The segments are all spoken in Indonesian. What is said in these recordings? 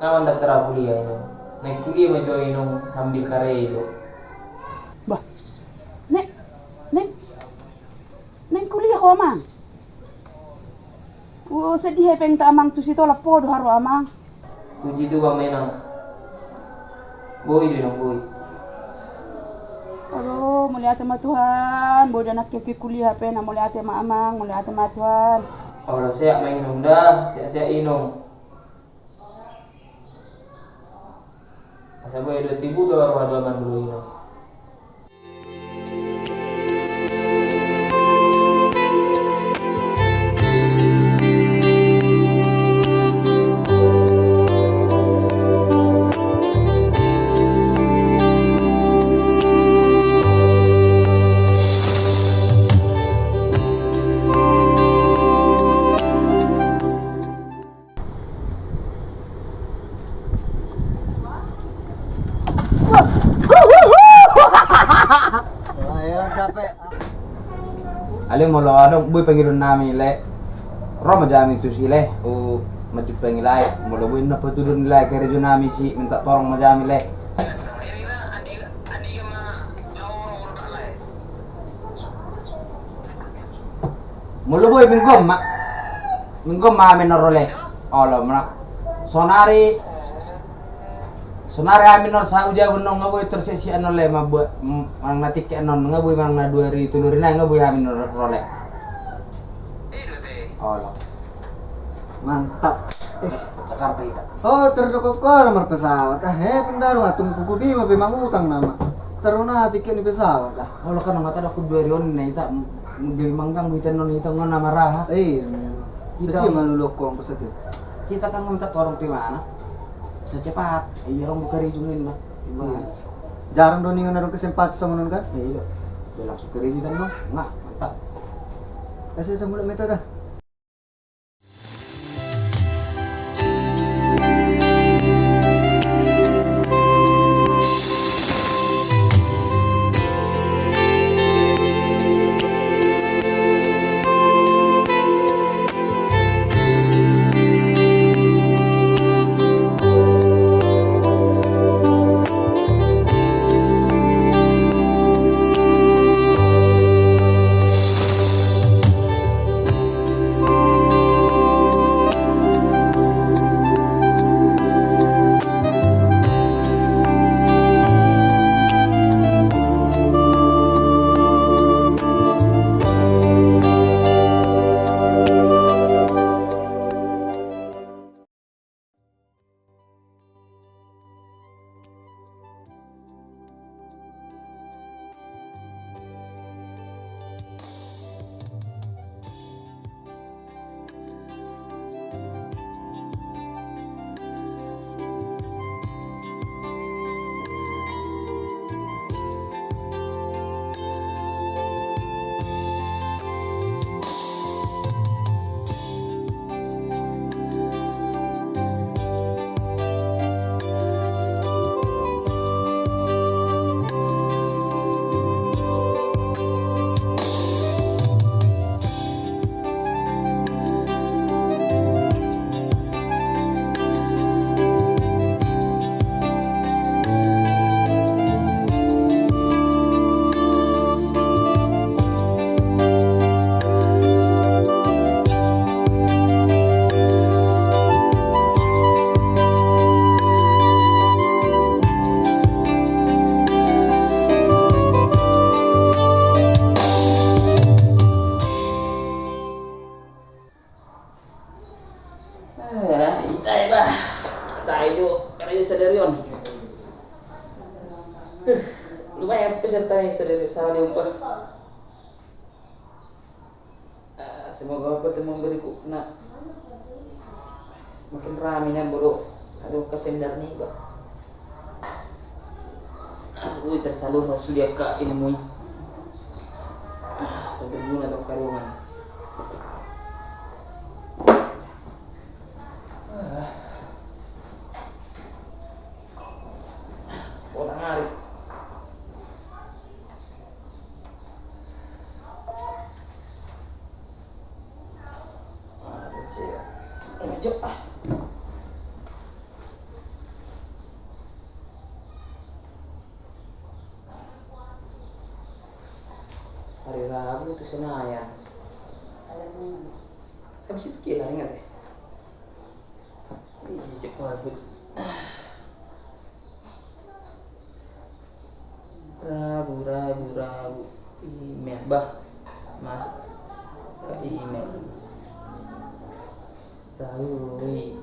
Nawan daktara kuliah ini. Naik kuliah macam ini sambil karya itu. Bah, nek, nek kuliah ko amang. Sedih peng ta amang tu sito lapo do haro amang. Puji tu bang menang. Boy dia dong boy. Aduh, mulia sama Tuhan. Bodoh anak kaki kuliah pe na mulia sama amang, mulia sama Tuhan. Kalau saya main inong dah, saya inong. Asa boy 2 tibu dua man dulu inong. Ale mo lo adong boy pangilon nami le ro majami tu sile o maju pangilai mo lo boy na patudun nila kay rejo nami si minta torong majami le mo lo boy minggom ma amin role olo mana sonari amin non sa uja gunong ngaboy tersesi ano le mabu ang natik anon ngaboy mang na 2 tulurin na ngaboy amin role. Olo. Mantap. Jakarta ita. Oh, terdokok ko nomor pesawat. Pendaro atung kukubi mabe mangutang nama. Teruna tiket ni pesawat. Olo kan ngata aku 2 rion na ita mungkin mangkang buitan non ita ngona maraha. Kita malulok ko ang pesawat. Kita kan minta torong di mana? Secepat, iya orang buka rijungin mah. Jarang dong ningan narong kesempatan sama nun kan? Iya, udah langsung ke rijungan mah, nggak mantap. Kasih sama metode. Karejo sadarion. Lumayan peserta yang sadari sehari umpah. Semoga pertemuan berikutnya makin ramenya bodoh. Aduh ke seminar nih bah. Asal tersalur sudah ke ilmu. Sampai guna atau karungan. Orang hari. Cek ah. Hari Rabu itu Senayan. Habis itu kira ingat ya. Ih, cek banget. Rabu. Email bah. Masuk ke email. Lalu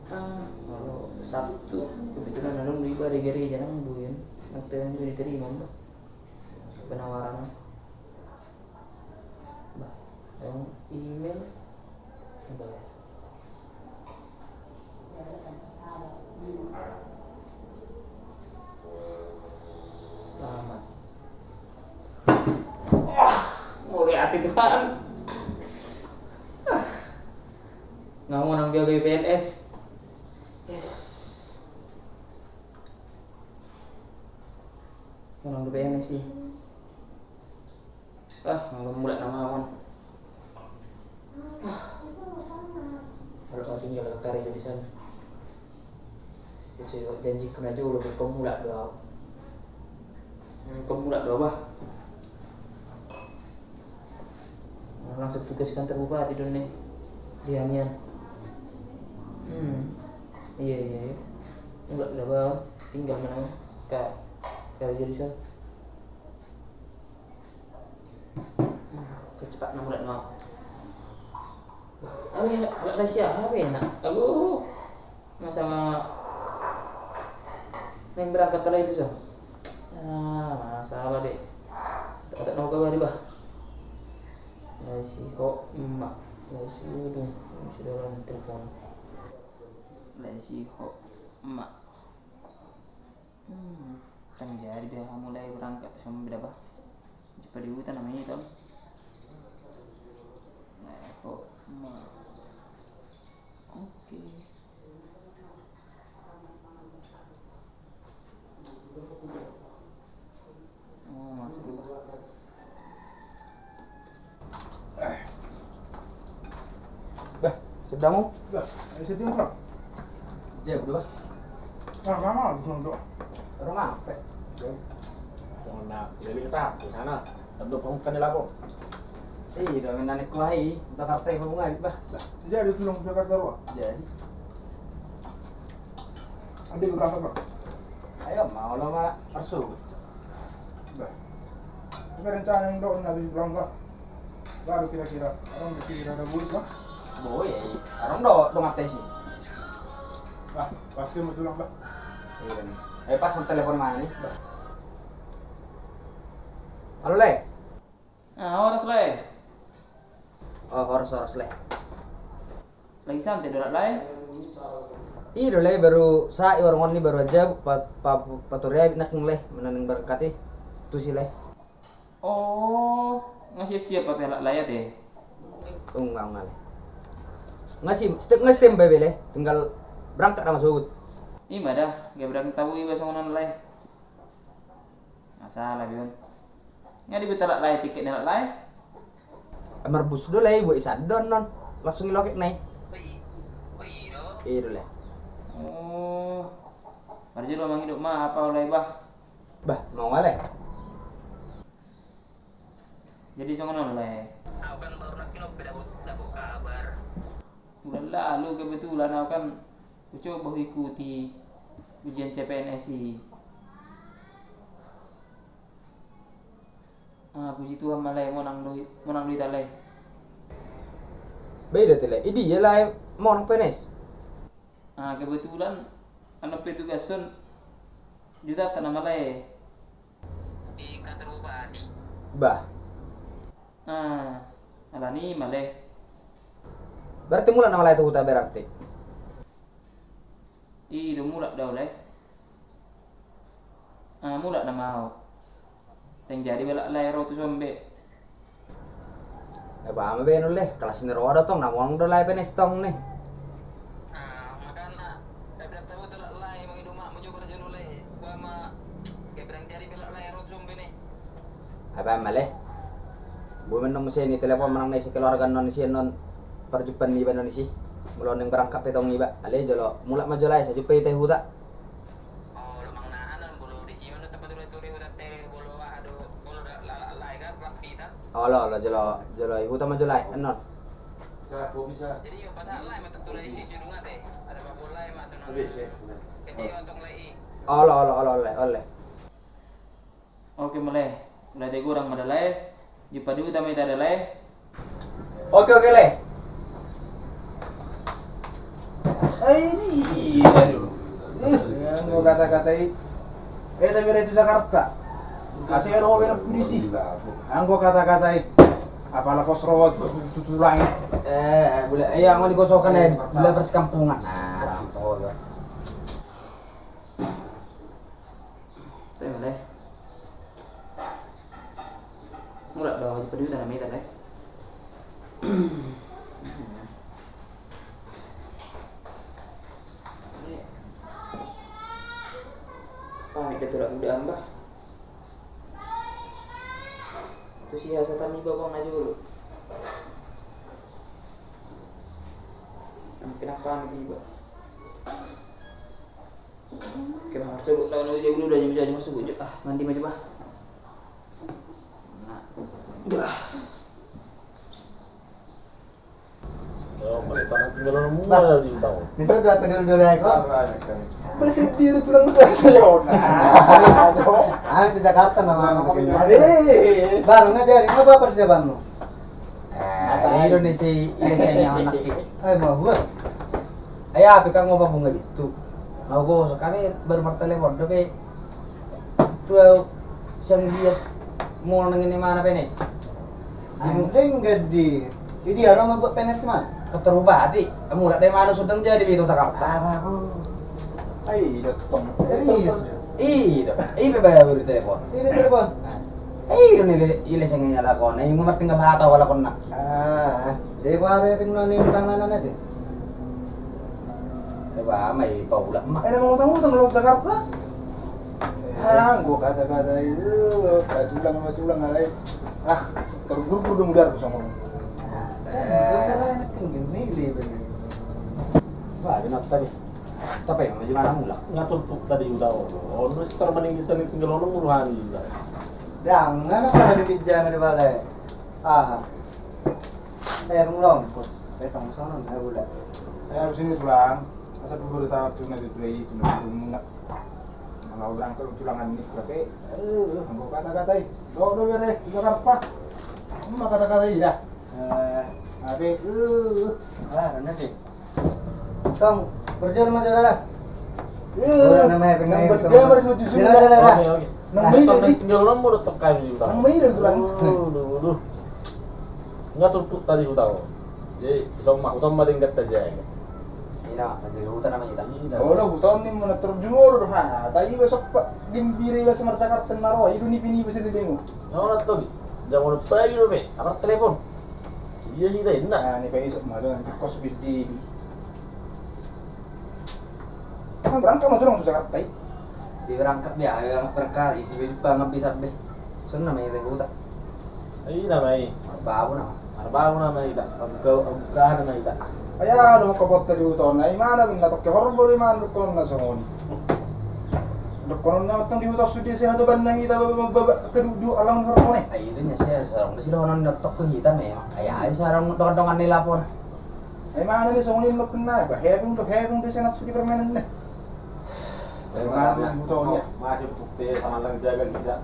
kalau Sabtu kebetulan ada riba di gereja nang buin nanti yang diterima bah penawaran bah yang email bah selamat mulai hati Tuhan nggak mau nang biaya PNS. Yes. Mau nang PNS sih. Nggak mulai nama awan. Kalau kau tinggal ke karya di sana. Sesuai janji kena jauh lebih kau mulai doa. Kau mulai doa bah. Langsung tugas kantor bupati dulu nih. Di Amian. Iya. Udah bawa tinggal mana ke jadi sana. Cepat nomor mau. Ini ada siapa ya nak? Aku masalah yang berangkat tadi itu so. Masalah deh. Tak tahu kabar bah. Nasi kok emak. Nasi udah dalam telepon. Nasi kok emak. Kan jadi dia mulai berangkat sama berapa? Cepat di hutan namanya itu. Kok emak. Oke. Masuk dulu. Sudah mau? Dah, sedih mula. Jauh dulu. Mama belum doa. Orang apa? Jangan nak keliling di sana. Tentu kamu kan lapor. Udah menarik kuai, udah kata kamu nggak bah. Jadi tulung Jakarta Ruah. Jadi, Adik berangkat pak. ayo mau lo malah masuk. Dah. Ini rencana yang doa habis berangkat. Baru kira-kira orang berkira ada bulan pak. Boy, orang dong apa sih? Bah, pasti mau tulang pak. Iya nih. Pas mau telepon mana nih? Halo le. Horas le. Oh horas le. Lagi santai dorat le. Iya le baru saya orang ini baru aja paturia nak mulai menaneng berkati tuh sih le. Oh, ngasih siap apa pelak layat ya? Enggak le. Ngasih bebe le, tinggal berangkat sama suut. Ima dah, gak berangkat tahu iba songonan le. Masalah bion. Nggak dibetalak le tiket nilak le. Merbus dulu le, buat isadon non, langsung ngilokek nih. Iya le. Oh, marji lo mang hidup mah apa oleh bah? Bah, mau le. Jadi songonan le. Bulan lalu kebetulan aku kan coba ikuti ujian CPNS sih. Puji Tuhan malah menang duit ale. Beda tuh le, ini ya lah mau nang penes. Nah, kebetulan anak petugasan juga tanah malai. Di kantor bupati. Bah, Nah, alani malai. berarti mula nama lain itu huta berarti. Udah mulak dah oleh. Mulak dah mau. Yang jadi belak layar tu sombe. Ba ame beno leh, kelas ini roda tong namong do lai penes tong nih. Apa maleh? Bumen nong mesin ni telepon menang nasi keluarga non si non perjumpaan ni ba non si. Mulon yang berangkat petong iba. Ale jolo mulak maju lai sa jupai teh huta. Oh lo jolo huta maju lai non. Bisa. Jadi yung pasal may tutulad di sisi dungat ada pa bola mas sunod. Kecil untuk lei. Oh lo oleh. Oke malai. Udah kurang madalai. Jumpa dulu tamai tadalai. Oke leh. Ini aduh. Yang gua kata-katai. Tapi itu Jakarta. Kasih ada orang polisi. Yang gua kata-katai. Apalah pos rawat tutulang. Boleh yang mau digosokkan ya, boleh perskampungan. Nah, oh ya. Tuh malai. Mulak dah jumpa dulu tanah mai tadalai. Pamit ke tulak udah ambah. Itu siasatan ni babang aja dulu. Kenapa pamit tiba? Kenapa harus sebut lawan aja dulu dah jam masuk ujuk nanti macam apa? Balik tanah tinggal mula di tahu. Bisa dua dulu ya kok. Masih biru tulang Barcelona. Itu Jakarta nama. Baru ngajarin apa persiapanmu? Indonesia yang anak itu. Mau buat. Ayo, api kang mau bunga gitu. Aku kami baru bertelepon tapi tuh siang dia mau nengin mana penis. Anjing gede. Jadi orang mau buat penes mah. Keterubati, kamu lihat dari mana sedang jadi di Jakarta. Ai datang. Serius. Iya bayar beri telepon. Ini telepon. Ini sengenya lakon. Ini ngomong tinggal hata wala kon nak. Jadi baru pinggul tanganan aja. Coba mai paula mak. Mau utang-utang lo Jakarta? Gua kata-kata itu, tulang alai. Terburu-buru dong udah sama. Wah, enak tapi yang gimana mulak? Ngatur tuh tadi udah ono terbaning kita nih tinggal ono muluhan juga. Jangan apa di pijama di balai. Belum, bos. Petang sana nggak boleh. Harus ini tulang. Masa dulu tahu tuh nanti beli benar-benar. Kalau berangkat tulangan ini berarti, gua kata-katai. Do bere Jakarta. Kata-kata dah. Tapi nanti. Tong, berjalan macam mana? Namanya pengen. Bergambar sama tujuh. Oke. Nang beli Nah, tadi. tinggal ono mau tekan di utang. Nang beli dan tulang. Duh. Ngatur tuh tadi utang. Jadi sama utang maling kata aja. Ini masih hutan namanya kita. Oh, lo buton ni mana terjumur ha. Tapi besok pak dimbiri bahasa Jakarta naro. Itu ni pini bahasa dengu. Ono tuh. Jangan lupa lagi dulu, Be. Apa telepon? Iya sih dah, enak. Nah, ni besok malu nanti kos bidi. Kan berangkat mau turun ke Jakarta. Di berangkat dia yang berkali isi banget bisa be. Sun namanya teh hutan. Ini namanya. Babu nama. Baru namanya kita. Buka namanya kita. Ayah, lo mau kebot tadi utang. Nah, mana bin natok ke horor boleh mana dukun na songoni. Dukun na utang di utang sudi sih hatu ban nang kita kedudu alang horor nih. Ayo nya saya sarong di sini notok ke hitam ya. Ayah sarong dong-dongan nilapon. Ay mana nih songoni lo kena. Bahevung tuh senat sudi permainan nih. Mana utang ya. Maju bukti sama lang jaga kita.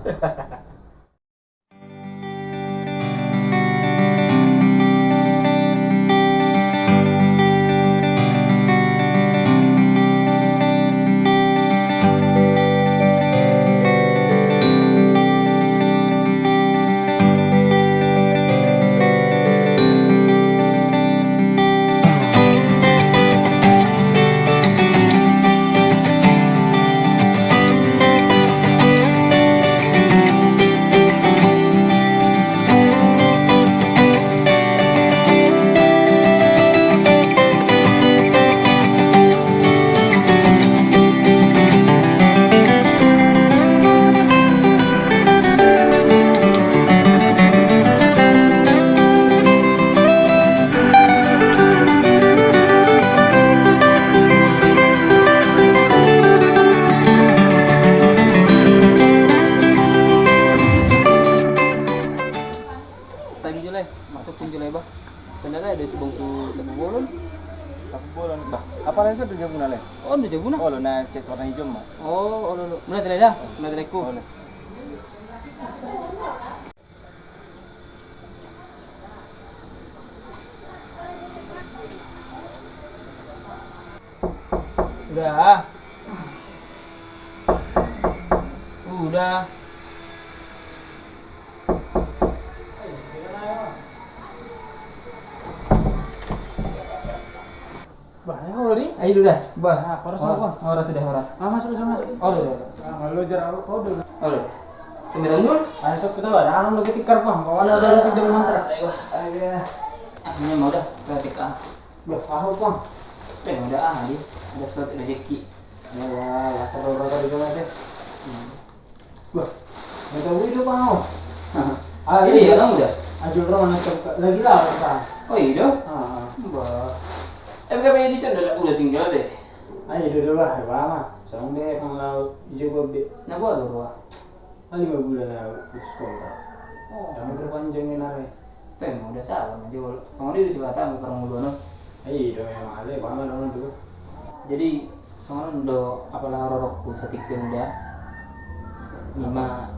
Oh, udah jauh Oh, lu na cek warna hijau mah. Oh, lu. Mana tadi dah? Mana tadi ku? Udah. Udah. Ayo udah, bah. Horas apa? Horas sudah horas. Masuk. Oh, udah. Lu jarang kau dulu. Oh, udah. Sembilan dulu. Ayo sok kita ada anu lagi tikar pang. Kau ada lagi di mantra. Ayo. Ini mau udah ketika. Loh, aku pang. Udah ada suatu rezeki. Ya, kalau di rumah deh. Wah, nggak tahu itu pang. Ini ya kamu udah. Ajul rumah lagi lah kan. Oh iya. Bah. MKP Edison udah tinggal deh. Ayo dulu lah, lama. Sang deh kalau juga be. Nah, gua ada 5 bulan lah sekolah. Yang berpanjangin hari. Tuh emang udah salah aja. Kamu di Selatan orang muda no. Iya, memang ada banget orang dulu. Jadi sekarang udah apalah rorokku setikir udah. Lima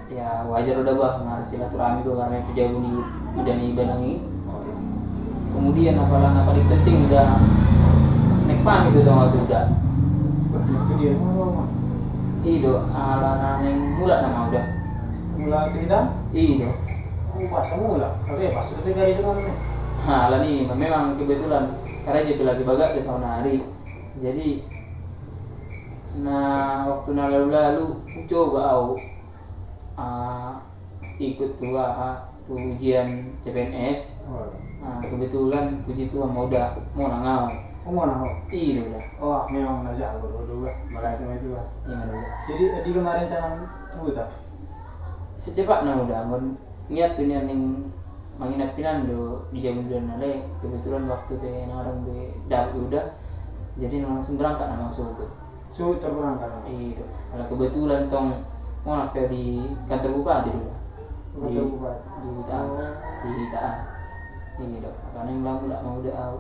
ya wajar udah bah ngarep silaturahmi tuh karena itu jauh nih udah nih badangi. Kemudian apalah paling penting udah naik pang itu dong udah. Wah, itu dia mau. Ido ala yang mula nama udah. Mula kita? Ido. Pas mula. Tapi pas ketika itu kan. Nah, lah nih memang kebetulan karena juga lagi bagak ke sauna hari. Jadi nah waktu lalu coba aku ikut tuh ujian CPNS. Nah, kebetulan puji Tuhan mau nangau. Oh, mau nangau? Iya udah. Oh, memang aja aku dulu malah itu lah. Iya udah. Jadi di kemarin canang buta. Secepatnya udah niat tuh niat yang manginapinan do di jam bulan nale kebetulan waktu ke orang be udah jadi langsung berangkat langsung ke. So terberangkat. Iya. Kalau kebetulan tong mau apa di kantor bupati dulu. Kantor bupati. Di Taan. Ini dok, karena yang lalu mau udah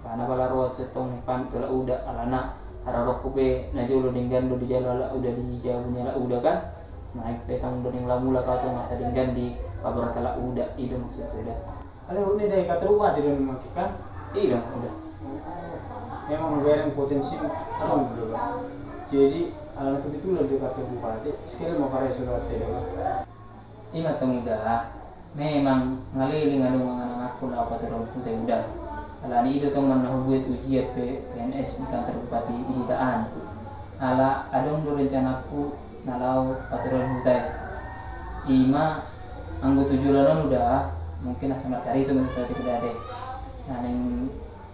karena kalau rawat setong pantul udah alana harap kope najolo dengan do di jalan udah di jauhnya udah kan naik petang do yang lalu lah kau nggak sadingkan di pabrata lah udah itu maksud sudah. Ada ini dari kantor bupati dan memakai Iya udah. Memang negara yang potensi alam dulu. Jadi anak kebetulan di kantor bupati sekali mau karya surat tidak. Ingat udah. Memang ngaliling anu aku lah apa terus udah. Ala ni itu teman nak buat ujian PNS di kantor bupati di Taan. Ala adong do rencanaku nalau patron hutai. Ima anggo tujuan udah mungkin asal cari itu misalnya tidak ada. Nah yang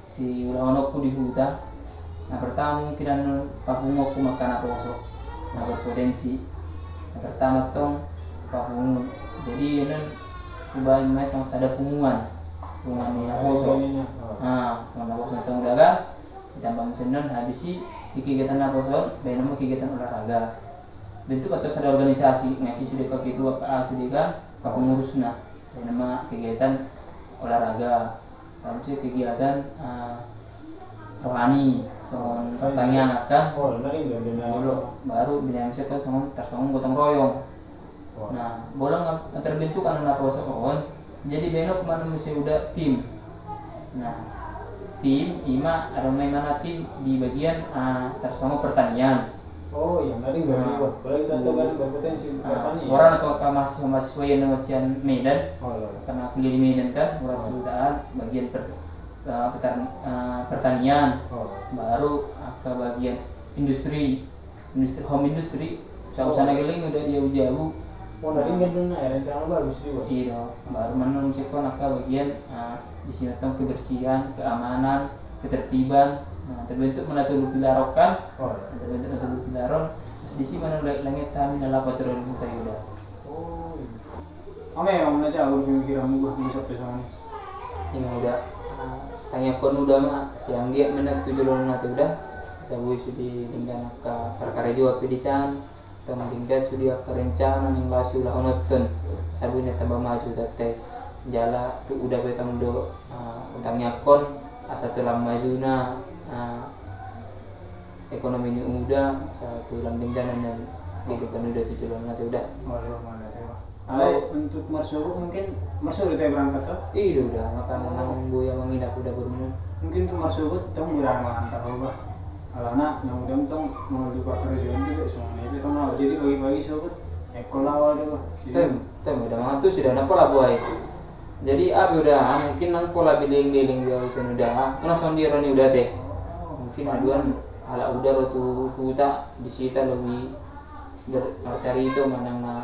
si ulanganku di hutan. Nah pertama mungkin papungoku makan apa osok. Nah berpotensi. Nah pertama tong papungu. Jadi ini kubahan mes yang ada punguan yang kosong. Nah, mana kosong itu udah kan ditambah mesin habis sih kegiatan apa kosong, benar kegiatan olahraga. Bentuk atau ada organisasi ngasih sudah ke ketua sudah kan ke pengurusnya. Benar kegiatan olahraga. Lalu sih kegiatan rohani, soal pertanyaan akan. Oh, nari baru bila misalkan soal tersongong gotong royong. Nah, bolang terbentuk anak pohon. Jadi benok mana mesti udah tim. Nah, tim ima ada mana tim di bagian tersongong pertanian. Oh, yang tadi nggak boleh kita tahu kan berpotensi pertanian. Orang atau mahasiswa yang namanya Medan. Karena aku di Medan kan, murah jutaan bagian pertanian. Baru ke bagian industri home industry. Usaha geling udah jauh-jauh. Oh, dari Indonesia rencana bagus juga. Iya, baru menunjukkan apa bagian di sini tentang kebersihan, keamanan, ketertiban. Nah, terbentuk mana tuh pilarokan. Terbentuk tuh pilaron. Terus di sini mana langit kami dalam patron kita udah. Oh. Ame yang mana cah aku pikiran gua bisa pesona. Ini udah. Tanya kon udah mah siang dia mana tujuan nanti udah. Sabu sudah tinggal ke perkara juga pedisan. Tinggal sudah kerencana yang lasu lah onotun sabunya tambah maju tete jala tu udah betang do utangnya kon asa telah majuna ekonomi ini udah satu lambing jalan dan kehidupan udah tujuan nanti udah. Untuk Marsuku mungkin Marsuku udah berangkat tuh. Iya udah makan nang buaya menginap udah berumur. Mungkin ke Marsuku tong udah mantap apa. Alana yang udah tong mau di kerjaan juga soalnya itu tong mau jadi bagi-bagi sokut ekolawal dulu. Tem udah mantu sudah nak pola buai. Jadi abi udah mungkin nang pola biling-biling dia udah. Kena sondiran ni udah teh. Mungkin aduan ala udah rotu huta disita lebih cari itu mana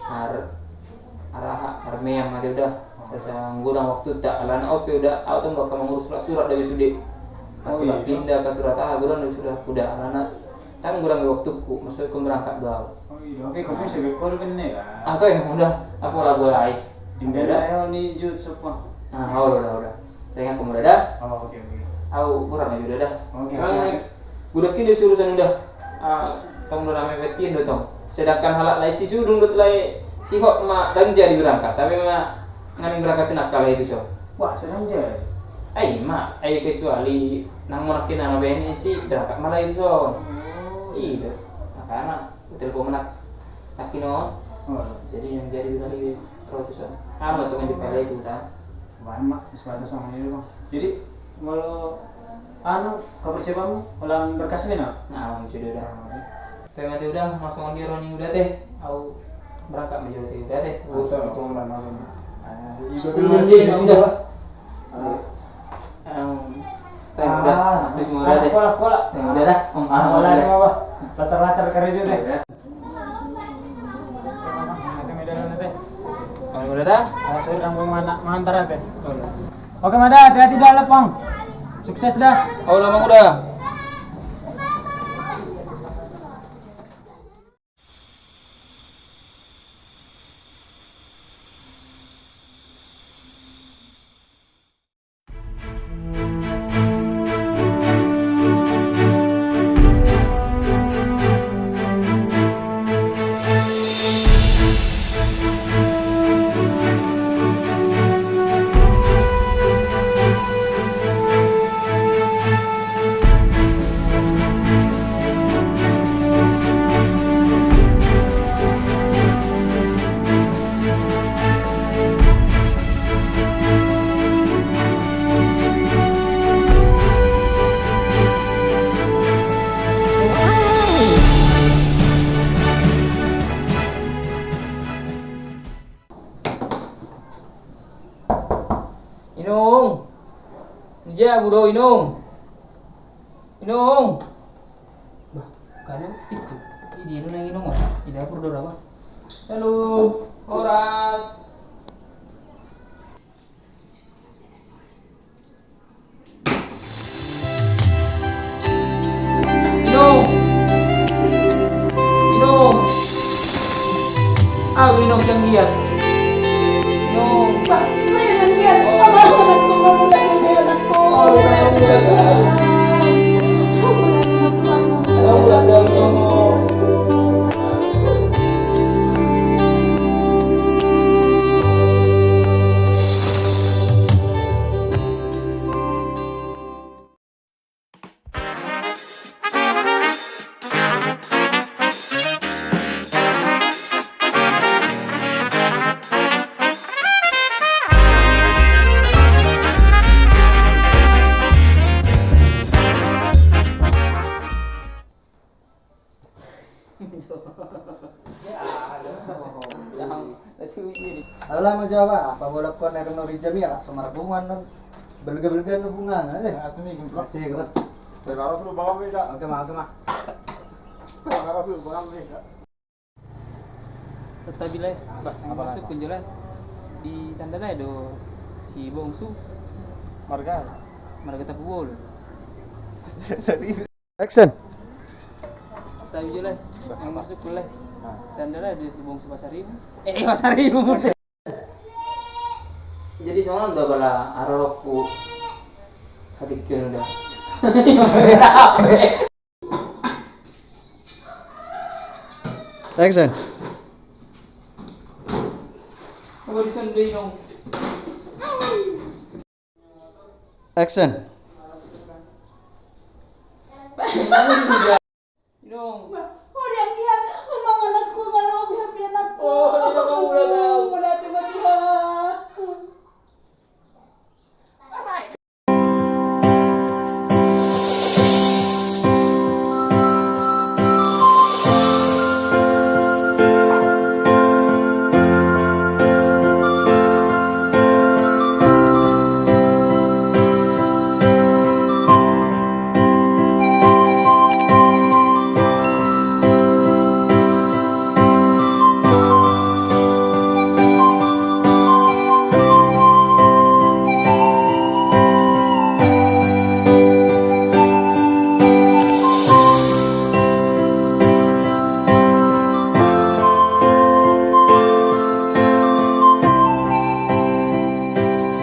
arah yang ada udah sesang gurang waktu tak alana opi udah auto bakal mengurus surat dari sudi sudah pindah ke surat gurang dari sudah udah alana kan gurang waktuku maksudku berangkat doang. Oh iya oke kau bisa bekor kan nih kan atau yang udah apa lah boleh tinggal ayo nih jut semua udah saya kan kamu dah oke aku kurang aja udah dah oke udah kini urusan udah tong udah namanya betin udah tong sedangkan halak lain si sudung udah telai si hok mak dan jadi berangkat tapi mak ngani berangkat nak kalah itu so wah senang jadi mak kecuali nang monakin anak bni sih berangkat malah itu so iya karena telepon menak nakino jadi yang jadi lagi ratusan tuh menjepel itu tak banyak sebatas sama ini bang jadi kalau kepersiapanmu ulang berkas ini nah sudah udah tapi nanti udah langsung di running udah teh aku berangkat menjadi udah teh urus itu ini sudah terus semua udah teh sekolah udah dah udah lacar kerja teh udah dah saya udah mau mengantar teh oke Mada hati-hati dah lepong sukses dah lama udah bro Inung bah kalau itu ini dulu yang Inung di dapur udah apa halo Horas Inung siyang giat Inung Pak, kayo lang yan. Pamahalan ko, mamulat yung meron ako. Alah majawa, apa bolak ko na rin ori jami ala sumarbungan non. Belga-belga no bunga na eh. Atu ni gimplak. Sige ba. Pero tu bawa beda. Oke mah. Kalau tu bawa beda. Tetap bilai, masuk ke jalan di tanda lah do si bongsu Marga tapubol. Action. Tetap jalan yang masuk ke tanda lah di si bongsu pasar ibu. Pasar ibu. Jadi soalnya udah bala arokku sedikit udah. Action. Apa di sana dong? Action. Namun juga